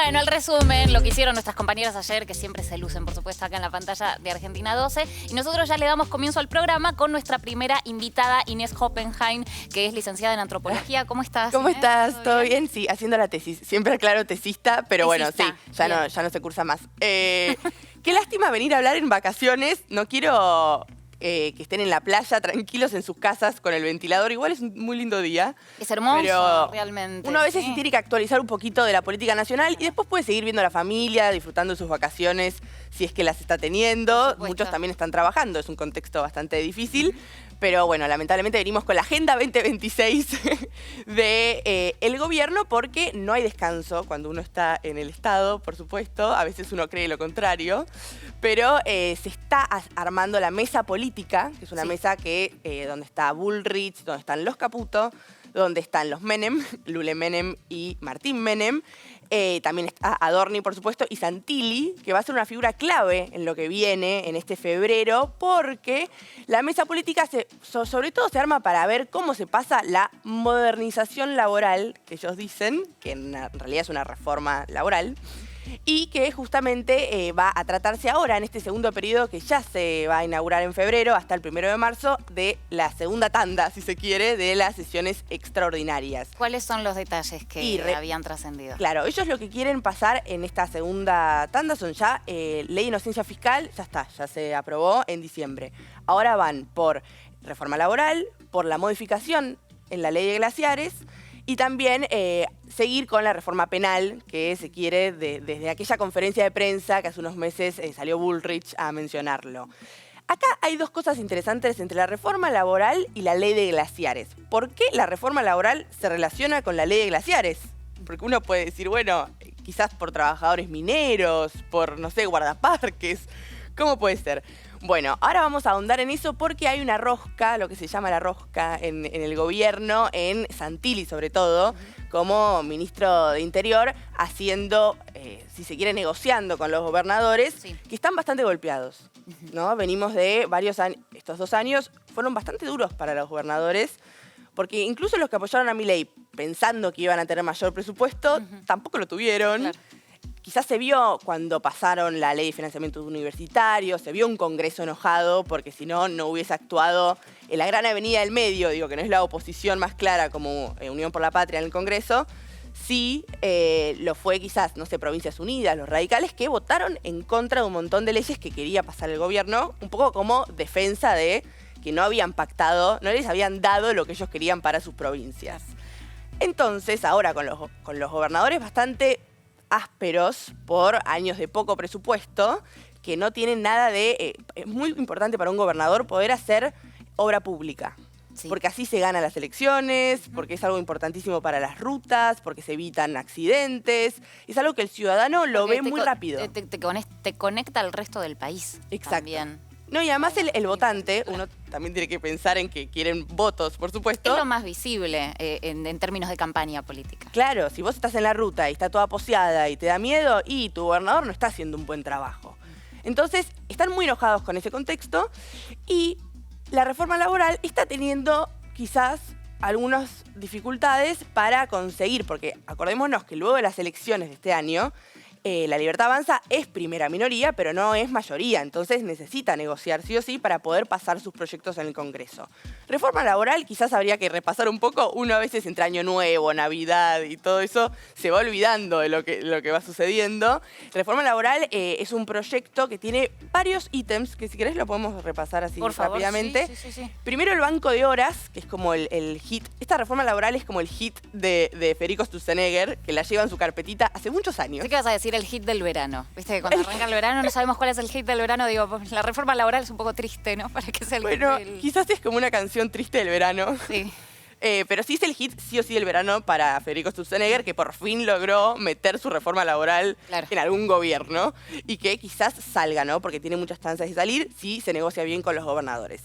Bueno, el resumen, lo que hicieron nuestras compañeras ayer, que siempre se lucen, por supuesto, acá en la pantalla de Argentina 12. Y nosotros ya le damos comienzo al programa con nuestra primera invitada, Inés Hoppenheim, que es licenciada en antropología. ¿Cómo estás? ¿Cómo Inés? estás? ¿Todo bien? Sí, haciendo la tesis. Siempre aclaro tesista, pero bueno, sí, Tesista, ya no se cursa más. Qué lástima venir a hablar en vacaciones. No quiero que estén en la playa, tranquilos en sus casas con el ventilador. Igual es un muy lindo día. Es hermoso, pero realmente. Uno a veces sí. sí tiene que actualizar un poquito de la política nacional y después puede seguir viendo a la familia, disfrutando de sus vacaciones, si es que las está teniendo. Muchos también están trabajando, es un contexto bastante difícil. Pero bueno, lamentablemente venimos con la Agenda 2026 del gobierno porque no hay descanso cuando uno está en el Estado, por supuesto. A veces uno cree lo contrario. Pero se está armando la mesa política, que es una mesa que donde está Bullrich, donde están los Caputo, donde están los Menem, Lule Menem y Martín Menem. También está Adorni, por supuesto, y Santilli, que va a ser una figura clave en lo que viene en este febrero, porque la mesa política sobre todo se arma para ver cómo se pasa la modernización laboral, que ellos dicen, que en realidad es una reforma laboral, y que justamente va a tratarse ahora, en este segundo periodo que ya se va a inaugurar en febrero, hasta el 1 de marzo, de la segunda tanda, si se quiere, de las sesiones extraordinarias. ¿Cuáles son los detalles que habían trascendido? Claro, ellos lo que quieren pasar en esta segunda tanda son ya ley de inocencia fiscal, ya se aprobó en diciembre. Ahora van por reforma laboral, por la modificación en la ley de glaciares, y también seguir con la reforma penal que se quiere desde aquella conferencia de prensa que hace unos meses salió Bullrich a mencionarlo. Acá hay dos cosas interesantes entre la reforma laboral y la ley de glaciares. ¿Por qué la reforma laboral se relaciona con la ley de glaciares? Porque uno puede decir, bueno, quizás por trabajadores mineros, por, no sé, guardaparques. ¿Cómo puede ser? Bueno, ahora vamos a ahondar en eso porque hay una rosca, lo que se llama la rosca en el gobierno, en Santilli sobre todo, como ministro de Interior, haciendo, si se quiere, negociando con los gobernadores, que están bastante golpeados, ¿no? Venimos de varios años, estos 2 años fueron bastante duros para los gobernadores, porque incluso los que apoyaron a Milei pensando que iban a tener mayor presupuesto, tampoco lo tuvieron. Claro. Quizás se vio cuando pasaron la ley de financiamiento universitario, se vio un Congreso enojado porque si no, no hubiese actuado en la gran avenida del medio, digo que no es la oposición más clara como Unión por la Patria en el Congreso, sí lo fue quizás, no sé, Provincias Unidas, los radicales que votaron en contra de un montón de leyes que quería pasar el gobierno, un poco como defensa de que no habían pactado, no les habían dado lo que ellos querían para sus provincias. Entonces, ahora con los gobernadores bastante ásperos por años de poco presupuesto, que no tienen nada de... es muy importante para un gobernador poder hacer obra pública, porque así se ganan las elecciones, porque es algo importantísimo para las rutas, porque se evitan accidentes, es algo que el ciudadano lo ve muy rápido. Te conecta al resto del país. Exacto. También. No, y además el votante, uno también tiene que pensar en que quieren votos, por supuesto. Es lo más visible en términos de campaña política. Claro, si vos estás en la ruta y está toda poseada y te da miedo, y tu gobernador no está haciendo un buen trabajo. Entonces, están muy enojados con ese contexto y la reforma laboral está teniendo quizás algunas dificultades para conseguir, porque acordémonos que luego de las elecciones de este año, La Libertad Avanza es primera minoría, pero no es mayoría, entonces necesita negociar sí o sí para poder pasar sus proyectos en el Congreso. Reforma laboral quizás habría que repasar un poco, uno a veces entre Año Nuevo, Navidad y todo eso se va olvidando de lo que va sucediendo. Reforma laboral es un proyecto que tiene varios ítems, que si querés lo podemos repasar así rápidamente. Sí. Primero el banco de horas, que es como el hit. Esta reforma laboral es como el hit de Federico Sturzenegger, que la lleva en su carpetita hace muchos años. ¿Qué vas a decir? El hit del verano. Viste que cuando arranca el verano no sabemos cuál es el hit del verano. Digo, pues, la reforma laboral es un poco triste, ¿no? Para que sea el hit del... quizás es como una canción triste del verano. Sí. Pero sí es el hit sí o sí del verano para Federico Sturzenegger, que por fin logró meter su reforma laboral en algún gobierno y que quizás salga, ¿no? Porque tiene muchas chances de salir si se negocia bien con los gobernadores.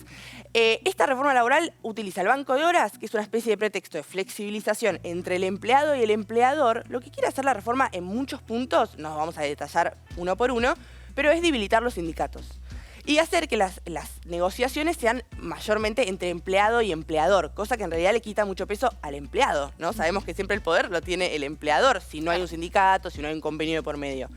Esta reforma laboral utiliza el banco de horas, que es una especie de pretexto de flexibilización entre el empleado y el empleador. Lo que quiere hacer la reforma en muchos puntos, nos vamos a detallar uno por uno, pero es debilitar los sindicatos. y hacer que las negociaciones sean mayormente entre empleado y empleador, cosa que en realidad le quita mucho peso al empleado, ¿no? Sabemos que siempre el poder lo tiene el empleador, si no hay un sindicato, si no hay un convenio de por medio.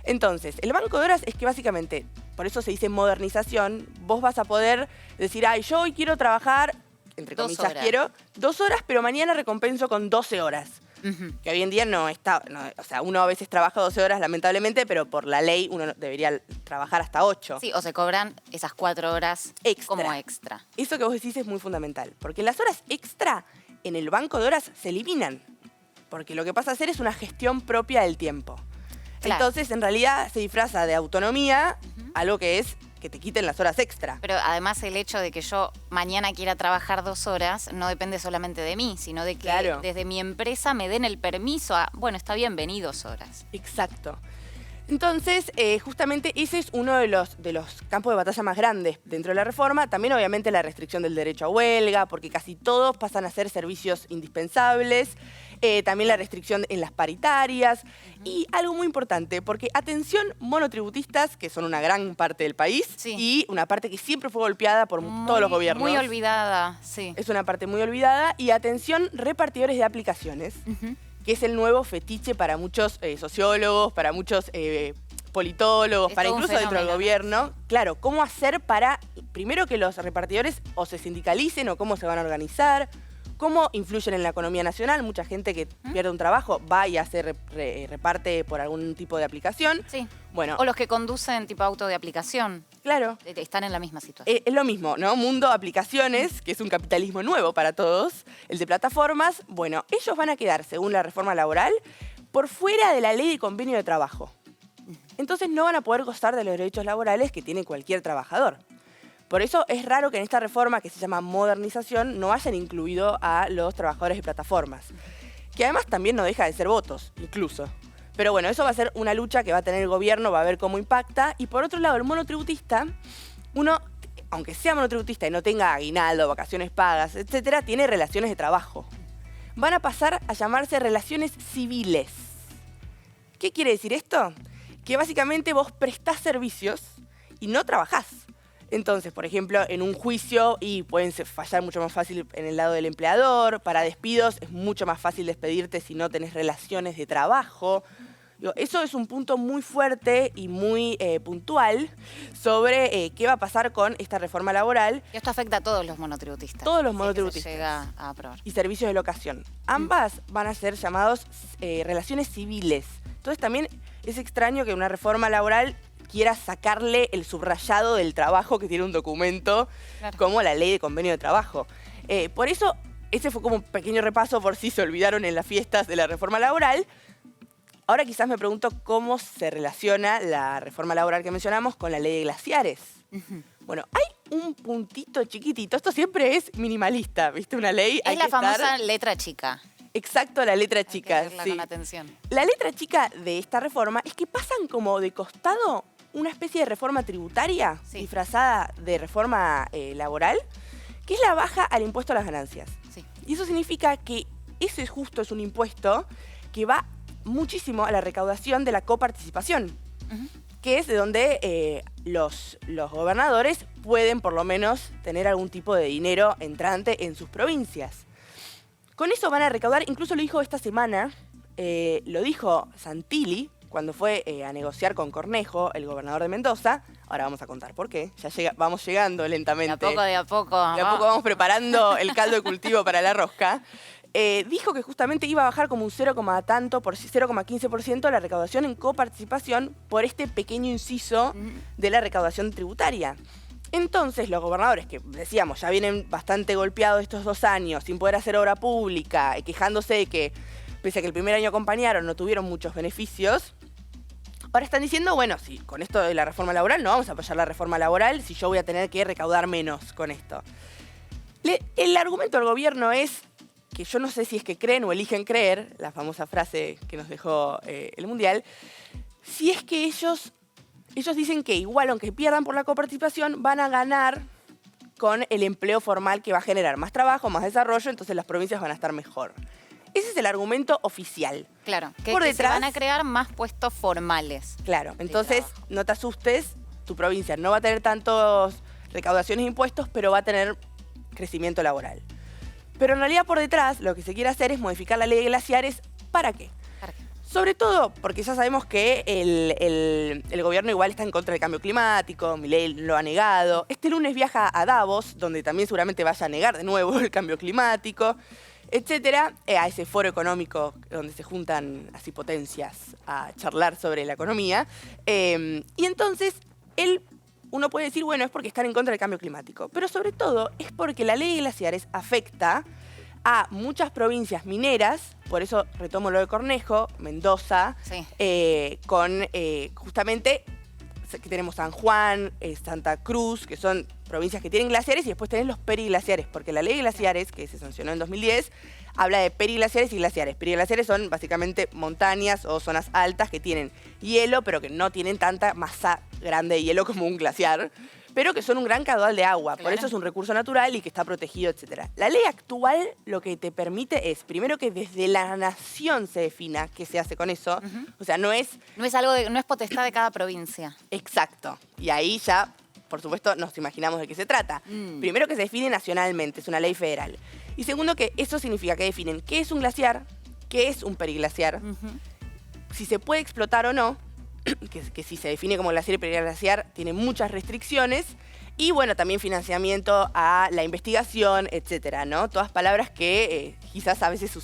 Entonces, el banco de horas es que básicamente, por eso se dice modernización, vos vas a poder decir, ay, yo hoy quiero trabajar, entre comillas quiero, 2 horas, pero mañana recompenso con 12 horas. Que hoy en día no está, o sea, uno a veces trabaja 12 horas lamentablemente, pero por la ley uno debería trabajar hasta 8. Sí, o se cobran esas 4 horas como extra. Eso que vos decís es muy fundamental, porque las horas extra en el banco de horas se eliminan, porque lo que pasa a hacer es una gestión propia del tiempo. Claro. Entonces, en realidad, se disfraza de autonomía algo que es que te quiten las horas extra. Pero además el hecho de que yo mañana quiera trabajar 2 horas no depende solamente de mí, sino de que desde mi empresa me den el permiso a, bueno, está bien, vení 2 horas. Exacto. Entonces, justamente ese es uno de los campos de batalla más grandes dentro de la reforma. También, obviamente, la restricción del derecho a huelga, porque casi todos pasan a ser servicios indispensables. También la restricción en las paritarias. Y algo muy importante, porque atención monotributistas, que son una gran parte del país, y una parte que siempre fue golpeada por todos los gobiernos. Muy olvidada, sí. Es una parte muy olvidada. Y atención repartidores de aplicaciones. Que es el nuevo fetiche para muchos sociólogos, para muchos politólogos, para incluso dentro del gobierno. Claro, ¿cómo hacer para, primero, que los repartidores o se sindicalicen o cómo se van a organizar? ¿Cómo influyen en la economía nacional? Mucha gente que pierde un trabajo va y hace reparte por algún tipo de aplicación. Sí. Bueno, o los que conducen tipo auto de aplicación. Claro. Están en la misma situación. Es lo mismo, ¿no? Mundo aplicaciones, que es un capitalismo nuevo para todos, el de plataformas. Bueno, ellos van a quedar, según la reforma laboral, por fuera de la ley de convenio de trabajo. Entonces no van a poder gozar de los derechos laborales que tiene cualquier trabajador. Por eso es raro que en esta reforma, que se llama modernización, no hayan incluido a los trabajadores de plataformas. Que además también no deja de ser votos, incluso. Pero bueno, eso va a ser una lucha que va a tener el gobierno, va a ver cómo impacta. Y por otro lado, el monotributista, uno, aunque sea monotributista y no tenga aguinaldo, vacaciones pagas, etcétera, tiene relaciones de trabajo. Van a pasar a llamarse relaciones civiles. ¿Qué quiere decir esto? Que básicamente vos prestás servicios y no trabajás. Entonces, por ejemplo, en un juicio pueden fallar mucho más fácil en el lado del empleador. Para despidos es mucho más fácil despedirte si no tenés relaciones de trabajo. Eso es un punto muy fuerte y muy puntual sobre qué va a pasar con esta reforma laboral. Y esto afecta a todos los monotributistas. Todos los monotributistas. Se llega a aprobar. Y servicios de locación. Ambas van a ser llamados relaciones civiles. Entonces también es extraño que una reforma laboral quiera sacarle el subrayado del trabajo que tiene un documento como la ley de convenio de trabajo. Por eso, ese fue como un pequeño repaso por si se olvidaron en las fiestas de la reforma laboral. Ahora quizás me pregunto cómo se relaciona la reforma laboral que mencionamos con la ley de glaciares. Bueno, hay un puntito chiquitito, esto siempre es minimalista, ¿viste? Una ley es la famosa letra chica. Exacto, la letra chica. Hay que verla con atención. La letra chica de esta reforma es que pasan como de costado una especie de reforma tributaria disfrazada de reforma laboral, que es la baja al impuesto a las ganancias. Sí. Y eso significa que ese justo es un impuesto que va muchísimo a la recaudación de la coparticipación, que es de donde los gobernadores pueden por lo menos tener algún tipo de dinero entrante en sus provincias. Con eso van a recaudar, incluso lo dijo esta semana, lo dijo Santilli, cuando fue a negociar con Cornejo, el gobernador de Mendoza. Ahora vamos a contar por qué. Vamos llegando lentamente. De a poco. De a poco vamos preparando el caldo de cultivo para la rosca. Dijo que justamente iba a bajar como un 0,15% la recaudación en coparticipación por este pequeño inciso de la recaudación tributaria. Entonces, los gobernadores, que decíamos, ya vienen bastante golpeados estos 2 años, sin poder hacer obra pública, quejándose de que, pese a que el primer año acompañaron, no tuvieron muchos beneficios, ahora están diciendo, bueno, sí, con esto de la reforma laboral, no vamos a apoyar la reforma laboral si yo voy a tener que recaudar menos con esto. El argumento del gobierno es que yo no sé si es que creen o eligen creer, la famosa frase que nos dejó el Mundial, si es que ellos dicen que igual, aunque pierdan por la coparticipación, van a ganar con el empleo formal que va a generar más trabajo, más desarrollo, entonces las provincias van a estar mejor. Ese es el argumento oficial. Claro, que se van a crear más puestos formales. Claro, entonces no te asustes, tu provincia no va a tener tantos recaudaciones de impuestos, pero va a tener crecimiento laboral. Pero en realidad por detrás lo que se quiere hacer es modificar la ley de glaciares. ¿Para qué? Sobre todo porque ya sabemos que el gobierno igual está en contra del cambio climático, Milei lo ha negado. Este lunes viaja a Davos, donde también seguramente vaya a negar de nuevo el cambio climático, etcétera, a ese foro económico donde se juntan así potencias a charlar sobre la economía. Y entonces uno puede decir, bueno, es porque están en contra del cambio climático, pero sobre todo es porque la ley de glaciares afecta a muchas provincias mineras, por eso retomo lo de Cornejo, Mendoza, Sí. con justamente que tenemos San Juan, Santa Cruz, que son provincias que tienen glaciares, y después tenés los periglaciares, porque la ley de glaciares, que se sancionó en 2010, habla de periglaciares y glaciares. Periglaciares son básicamente montañas o zonas altas que tienen hielo, pero que no tienen tanta masa grande de hielo como un glaciar, pero que son un gran caudal de agua. Claro. Por eso es un recurso natural y que está protegido, etc. La ley actual lo que te permite es, primero, que desde la nación se defina qué se hace con eso. O sea, no es No es no es potestad de cada provincia. exacto. Y ahí ya, por supuesto, nos imaginamos de qué se trata. Primero, que se define nacionalmente, es una ley federal. Y segundo, que eso significa que definen qué es un glaciar, qué es un periglaciar, si se puede explotar o no, que si se define como glaciar y periglaciar tiene muchas restricciones, y bueno, también financiamiento a la investigación, etcétera, ¿no? Todas palabras que quizás a veces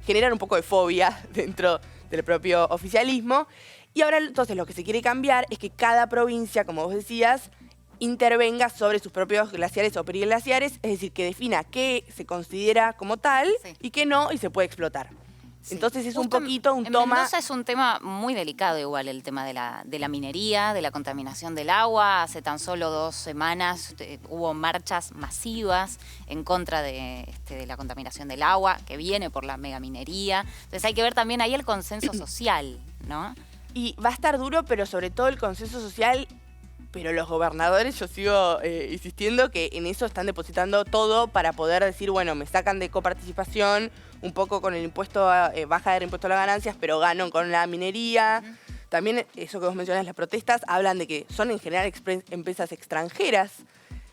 generan un poco de fobia dentro del propio oficialismo. Y ahora entonces lo que se quiere cambiar es que cada provincia, como vos decías, intervenga sobre sus propios glaciares o periglaciares, es decir, que defina qué se considera como tal y qué no, y se puede explotar. Sí. Entonces es Justo un poquito un en toma... Mendoza es un tema muy delicado igual, el tema de la minería, de la contaminación del agua. Hace tan solo 2 semanas hubo marchas masivas en contra de la contaminación del agua, que viene por la megaminería. Entonces hay que ver también ahí el consenso social, ¿no? Y va a estar duro, pero sobre todo el consenso social. Pero los gobernadores, yo sigo insistiendo que en eso están depositando todo para poder decir, bueno, me sacan de coparticipación un poco con el impuesto, baja del impuesto a las ganancias, pero gano con la minería. También eso que vos mencionás, las protestas, hablan de que son en general empresas extranjeras.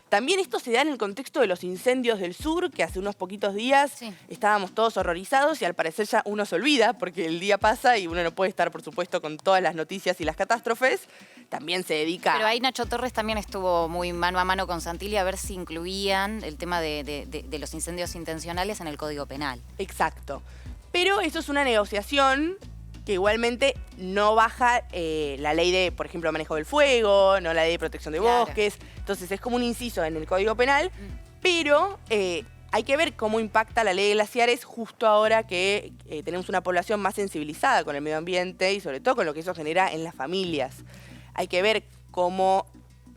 También esto se da en el contexto de los incendios del sur, que hace unos poquitos días estábamos todos horrorizados y al parecer ya uno se olvida, porque el día pasa y uno no puede estar, por supuesto, con todas las noticias y las catástrofes. También se dedica... Pero ahí Nacho Torres también estuvo muy mano a mano con Santilli a ver si incluían el tema de los incendios intencionales en el Código Penal. Exacto. Pero eso es una negociación que igualmente no baja la ley de, por ejemplo, manejo del fuego, no la ley de protección de bosques. Entonces es como un inciso en el Código Penal, pero hay que ver cómo impacta la ley de glaciares justo ahora que tenemos una población más sensibilizada con el medio ambiente y sobre todo con lo que eso genera en las familias. Hay que ver cómo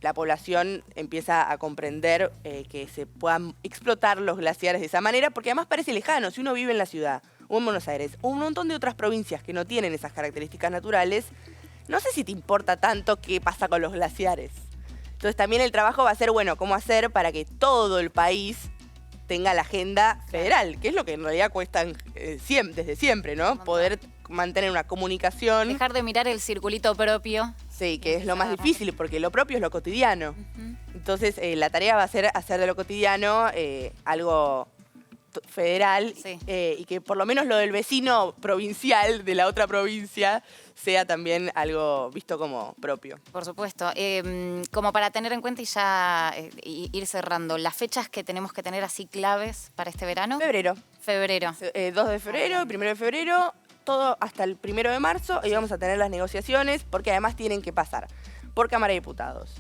la población empieza a comprender que se puedan explotar los glaciares de esa manera, porque además parece lejano. Si uno vive en la ciudad o en Buenos Aires o un montón de otras provincias que no tienen esas características naturales, no sé si te importa tanto qué pasa con los glaciares. Entonces también el trabajo va a ser, bueno, cómo hacer para que todo el país tenga la agenda federal, que es lo que en realidad cuesta desde siempre, ¿no? Poder mantener una comunicación. Dejar de mirar el circulito propio. Sí, que es lo más difícil, porque lo propio es lo cotidiano. Entonces la tarea va a ser hacer de lo cotidiano algo federal y que por lo menos lo del vecino provincial de la otra provincia sea también algo visto como propio. Por supuesto. Como para tener en cuenta y ya ir cerrando, las fechas que tenemos que tener así claves para este verano. Febrero. 2 de febrero, 1 de febrero, todo hasta el 1 de marzo, y vamos a tener las negociaciones, porque además tienen que pasar por Cámara de Diputados,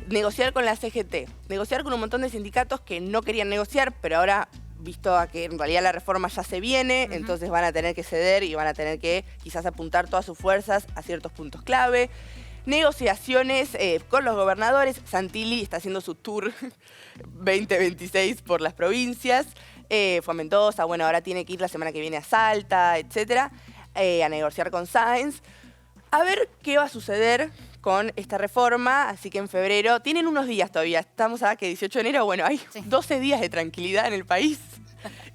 negociar con la CGT, negociar con un montón de sindicatos que no querían negociar, pero ahora, visto a que en realidad la reforma ya se viene, entonces van a tener que ceder y van a tener que quizás apuntar todas sus fuerzas a ciertos puntos clave. Negociaciones con los gobernadores. Santilli está haciendo su tour 2026 por las provincias. Fue a Mendoza, bueno, ahora tiene que ir la semana que viene a Salta, etcétera, a negociar con Sáenz. A ver qué va a suceder con esta reforma, así que en febrero, tienen unos días todavía, estamos a que 18 de enero, bueno, hay 12 días de tranquilidad en el país.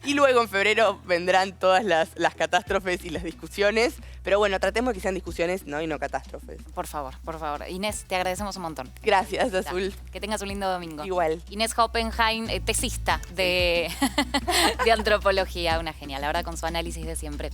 Y luego en febrero vendrán todas las catástrofes y las discusiones. Pero bueno, tratemos de que sean discusiones, ¿no? Y no catástrofes. Por favor, por favor. Inés, te agradecemos un montón. Gracias, Azul. Que tengas un lindo domingo. Igual. Inés Hoppenheim, tesista de antropología, una genial, la verdad, con su análisis de siempre.